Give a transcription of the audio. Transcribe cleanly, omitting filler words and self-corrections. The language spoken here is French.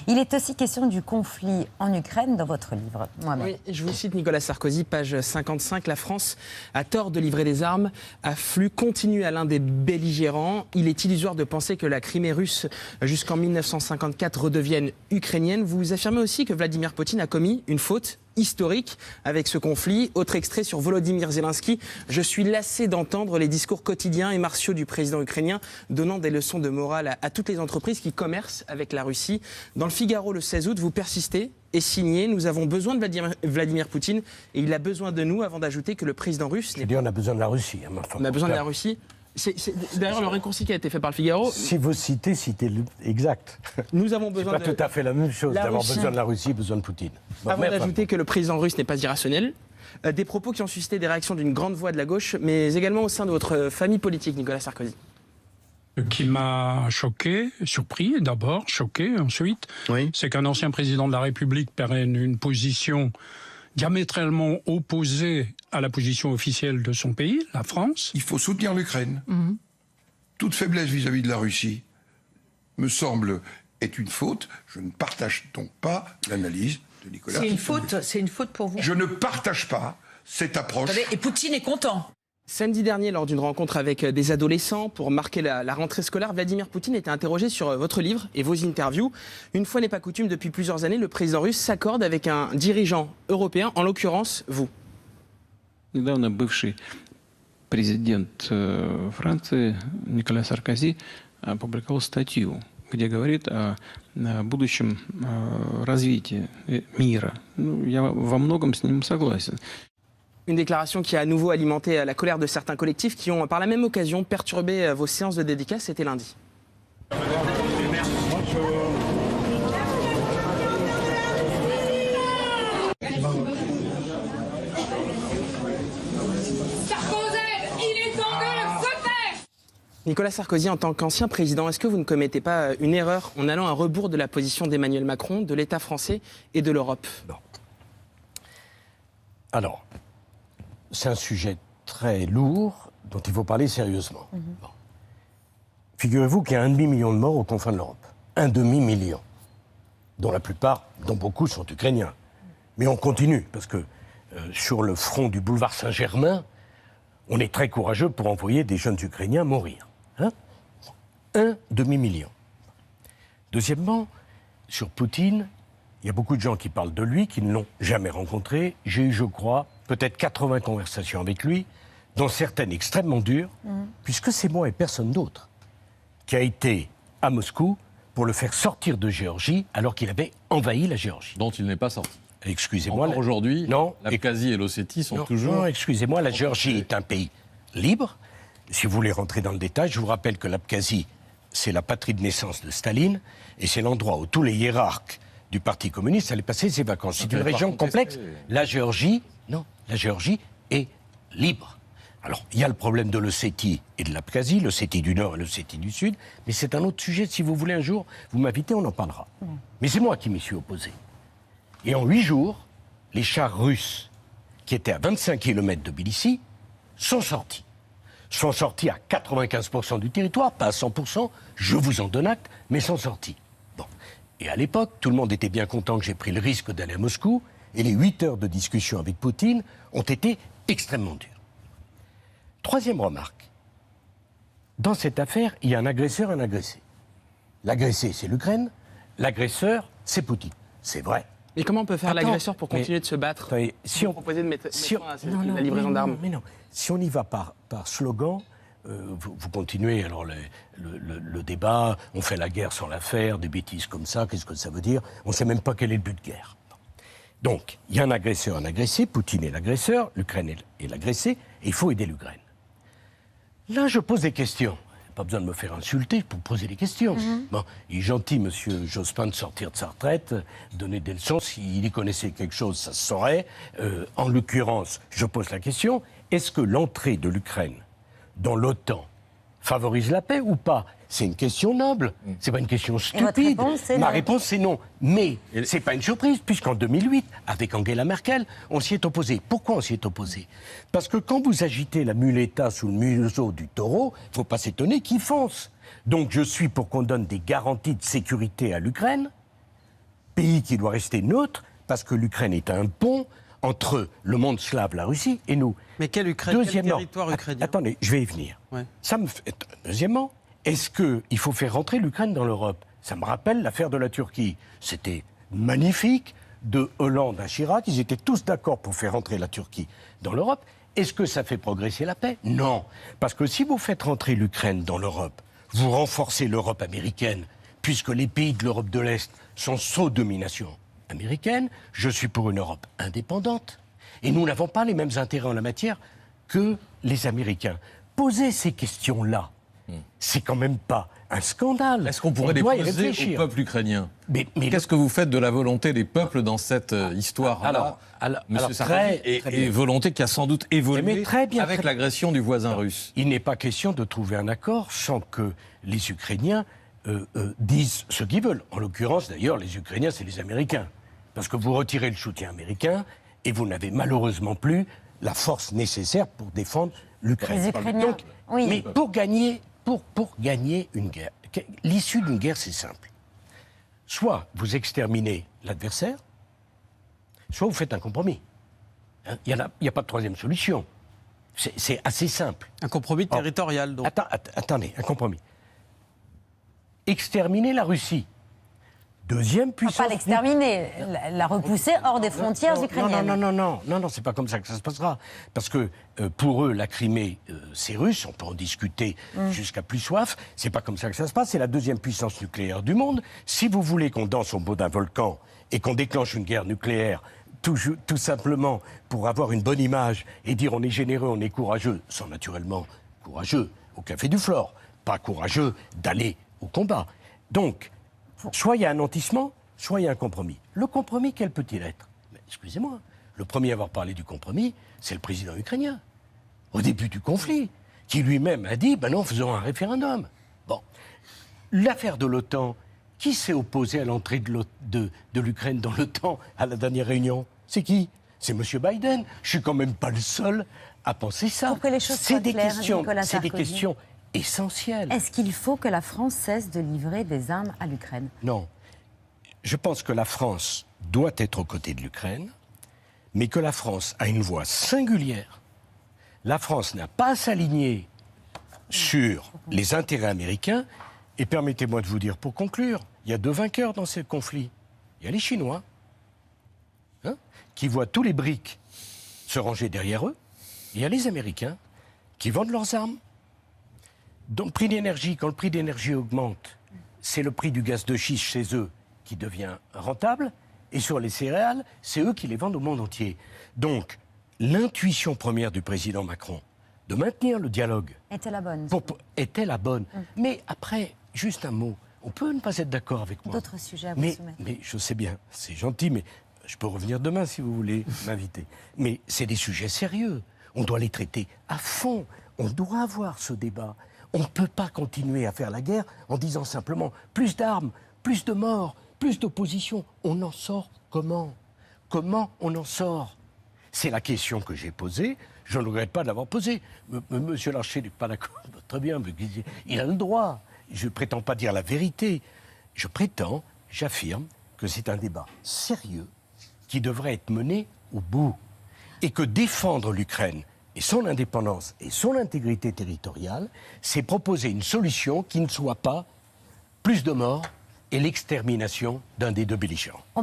Il est aussi question du conflit en Ukraine dans votre livre, Mohamed. Oui, je vous cite Nicolas Sarkozy, page 55. La France a tort de livrer des armes à flux continu à l'un des belligérants. Il est illusoire de penser que la Crimée russe, jusqu'en 1954, redevienne ukrainienne. Vous affirmez aussi que Vladimir Poutine a commis une faute historique avec ce conflit. Autre extrait sur Volodymyr Zelensky. Je suis lassé d'entendre les discours quotidiens et martiaux du président ukrainien donnant des leçons de morale à toutes les entreprises qui commercent avec la Russie. Dans le Figaro le 16 août, vous persistez et signez. Nous avons besoin de Vladimir Poutine et il a besoin de nous, avant d'ajouter que le président russe... on a besoin de la Russie. Hein, on a besoin de la Russie. D'ailleurs, le raccourci qui a été fait par le Figaro... Si vous citez exact. Nous avons besoin pas tout à fait la même chose d'avoir besoin de la Russie, besoin de Poutine. Avant d'ajouter que le président russe n'est pas irrationnel, des propos qui ont suscité des réactions d'une grande voix de la gauche, mais également au sein de votre famille politique, Nicolas Sarkozy. Ce qui m'a choqué, surpris d'abord, choqué ensuite, c'est qu'un ancien président de la République prenne une position diamétralement opposée à la position officielle de son pays, la France. Il faut soutenir l'Ukraine. Toute faiblesse vis-à-vis de la Russie, me semble, est une faute. Je ne partage donc pas l'analyse de Nicolas. C'est une faute pour vous? Je ne partage pas cette approche. Et Poutine est content. Samedi dernier, lors d'une rencontre avec des adolescents pour marquer la rentrée scolaire, Vladimir Poutine était interrogé sur votre livre et vos interviews. Une fois n'est pas coutume, depuis plusieurs années, le président russe s'accorde avec un dirigeant européen, en l'occurrence vous. Недавно бывший президент Франции Никола Саркози опубликовал статью, где говорит о будущем развитии мира. Я во многом с ним согласен. Une déclaration qui a à nouveau alimenté la colère de certains collectifs qui ont par la même occasion perturbé vos séances de dédicace, c'était lundi. Nicolas Sarkozy, en tant qu'ancien président, est-ce que vous ne commettez pas une erreur en allant à rebours de la position d'Emmanuel Macron, de l'État français et de l'Europe? Non. Alors, c'est un sujet très lourd dont il faut parler sérieusement. Bon. Figurez-vous qu'il y a 1,5 million de morts aux confins de l'Europe. 1,5 million. Dont beaucoup sont ukrainiens. Mais on continue, parce que sur le front du boulevard Saint-Germain, on est très courageux pour envoyer des jeunes Ukrainiens mourir. 1,5 million. Deuxièmement, sur Poutine, il y a beaucoup de gens qui parlent de lui, qui ne l'ont jamais rencontré. J'ai eu, je crois, peut-être 80 conversations avec lui, dont certaines extrêmement dures, puisque c'est moi et personne d'autre qui a été à Moscou pour le faire sortir de Géorgie alors qu'il avait envahi la Géorgie. Dont il n'est pas sorti. Excusez-moi. Encore aujourd'hui, l'Abkhazie et l'Ossétie sont toujours... Non, excusez-moi, la Géorgie est un pays libre. Si vous voulez rentrer dans le détail, je vous rappelle que l'Abkhazie, c'est la patrie de naissance de Staline, et c'est l'endroit où tous les hiérarques du Parti communiste allaient passer ses vacances. C'est une région complexe. La Géorgie est libre. Alors, il y a le problème de l'Ossétie et de l'Abkhazie, l'Ossétie du Nord et l'Ossétie du Sud, mais c'est un autre sujet. Si vous voulez un jour, vous m'invitez, on en parlera. Mais c'est moi qui m'y suis opposé. Et en 8 jours, les chars russes, qui étaient à 25 km de Tbilissi, sont sortis. Sont sortis à 95% du territoire, pas à 100%, je vous en donne acte, mais sont sortis. Bon. Et à l'époque, tout le monde était bien content que j'ai pris le risque d'aller à Moscou, et les 8 heures de discussion avec Poutine ont été extrêmement dures. Troisième remarque. Dans cette affaire, il y a un agresseur et un agressé. L'agressé, c'est l'Ukraine. L'agresseur, c'est Poutine. C'est vrai. Mais comment on peut faire l'agresseur pour continuer de se battre? Si on proposait de mettre fin à la livraison d'armes. Mais non, si on y va par slogan, vous continuez alors le débat, on fait la guerre sans la faire, des bêtises comme ça, qu'est-ce que ça veut dire? On ne sait même pas quel est le but de guerre. Donc, il y a un agresseur, un agressé, Poutine est l'agresseur, l'Ukraine est l'agressé, et il faut aider l'Ukraine. Là, je pose des questions. Pas besoin de me faire insulter pour poser des questions. Bon, il est gentil, monsieur Jospin, de sortir de sa retraite, donner des leçons. S'il y connaissait quelque chose, ça se saurait. En l'occurrence, je pose la question, est-ce que l'entrée de l'Ukraine dans l'OTAN favorise la paix ou pas? C'est une question noble, c'est pas une question stupide. Ma réponse, c'est non. Mais c'est pas une surprise, puisqu'en 2008, avec Angela Merkel, on s'y est opposé. Pourquoi on s'y est opposé? Parce que quand vous agitez la muleta sous le museau du taureau, il ne faut pas s'étonner qu'il fonce. Donc je suis pour qu'on donne des garanties de sécurité à l'Ukraine, pays qui doit rester neutre, parce que l'Ukraine est un pont entre le monde slave, la Russie, et nous. Mais quelle Ukraine, quel Deuxièmement, territoire ukrainien? attendez, je vais y venir. Ouais. Deuxièmement, est-ce qu'il faut faire rentrer l'Ukraine dans l'Europe? Ça me rappelle l'affaire de la Turquie. C'était magnifique, de Hollande à Chirac, ils étaient tous d'accord pour faire rentrer la Turquie dans l'Europe. Est-ce que ça fait progresser la paix? Non. Parce que si vous faites rentrer l'Ukraine dans l'Europe, vous renforcez l'Europe américaine, puisque les pays de l'Europe de l'Est sont sous domination américaine. Je suis pour une Europe indépendante. Et nous n'avons pas les mêmes intérêts en la matière que les Américains. Poser ces questions-là, c'est quand même pas un scandale. Est-ce qu'on pourrait les poser au peuple ukrainien? Mais qu'est-ce que vous faites de la volonté des peuples dans cette histoire-là, Monsieur Sarkozy, et volonté qui a sans doute évolué avec l'agression du voisin russe? Il n'est pas question de trouver un accord sans que les Ukrainiens disent ce qu'ils veulent. En l'occurrence, d'ailleurs, les Ukrainiens, c'est les Américains. Parce que vous retirez le soutien américain et vous n'avez malheureusement plus la force nécessaire pour défendre l'Ukraine. Les Ukrainiens, donc, oui. Mais pour gagner une guerre, l'issue d'une guerre, c'est simple. Soit vous exterminez l'adversaire, soit vous faites un compromis. Il n'y a pas de troisième solution. C'est assez simple. Un compromis territorial, donc. Attendez, un compromis. Exterminer la Russie. Deuxième puissance. Pas l'exterminer, la repousser hors des frontières ukrainiennes. Non, c'est pas comme ça que ça se passera. Parce que pour eux, la Crimée, c'est russe, on peut en discuter jusqu'à plus soif. C'est pas comme ça que ça se passe, c'est la deuxième puissance nucléaire du monde. Si vous voulez qu'on danse au bout d'un volcan et qu'on déclenche une guerre nucléaire, tout simplement pour avoir une bonne image et dire on est généreux, on est courageux, sont naturellement courageux au Café du Flore, pas courageux d'aller au combat. Donc, soit il y a un nantissement, soit il y a un compromis. Le compromis, quel peut-il être? Excusez-moi, le premier à avoir parlé du compromis, c'est le président ukrainien, au début du conflit, qui lui-même a dit, non, faisons un référendum. Bon, l'affaire de l'OTAN, qui s'est opposé à l'entrée de l'Ukraine dans l'OTAN à la dernière réunion? C'est qui? C'est M. Biden. Je suis quand même pas le seul à penser ça. Pour que les choses soient claires, Nicolas Sarkozy, c'est des questions essentielles. Est-ce qu'il faut que la France cesse de livrer des armes à l'Ukraine? Non. Je pense que la France doit être aux côtés de l'Ukraine, mais que la France a une voix singulière. La France n'a pas à s'aligner sur les intérêts américains. Et permettez-moi de vous dire, pour conclure, il y a deux vainqueurs dans ce conflit. Il y a les Chinois, qui voient tous les BRICS se ranger derrière eux. Il y a les Américains, qui vendent leurs armes. Donc, prix d'énergie, quand le prix d'énergie augmente, c'est le prix du gaz de schiste chez eux qui devient rentable. Et sur les céréales, c'est eux qui les vendent au monde entier. Donc, l'intuition première du président Macron de maintenir le dialogue était la bonne. Était la bonne. Mais après, juste un mot. On peut ne pas être d'accord avec moi. D'autres sujets à vous soumettre. Mais je sais bien, c'est gentil, mais je peux revenir demain si vous voulez m'inviter. Mais c'est des sujets sérieux. On doit les traiter à fond. On doit avoir ce débat. On ne peut pas continuer à faire la guerre en disant simplement plus d'armes, plus de morts, plus d'opposition. On en sort comment? Comment on en sort? C'est la question que j'ai posée. Je ne regrette pas de l'avoir posée. Monsieur Larcher n'est pas d'accord. Très bien, mais il a le droit. Je ne prétends pas dire la vérité. J'affirme que c'est un débat sérieux qui devrait être mené au bout. Et que défendre l'Ukraine et son indépendance et son intégrité territoriale, c'est proposer une solution qui ne soit pas plus de morts et l'extermination d'un des deux belligérants.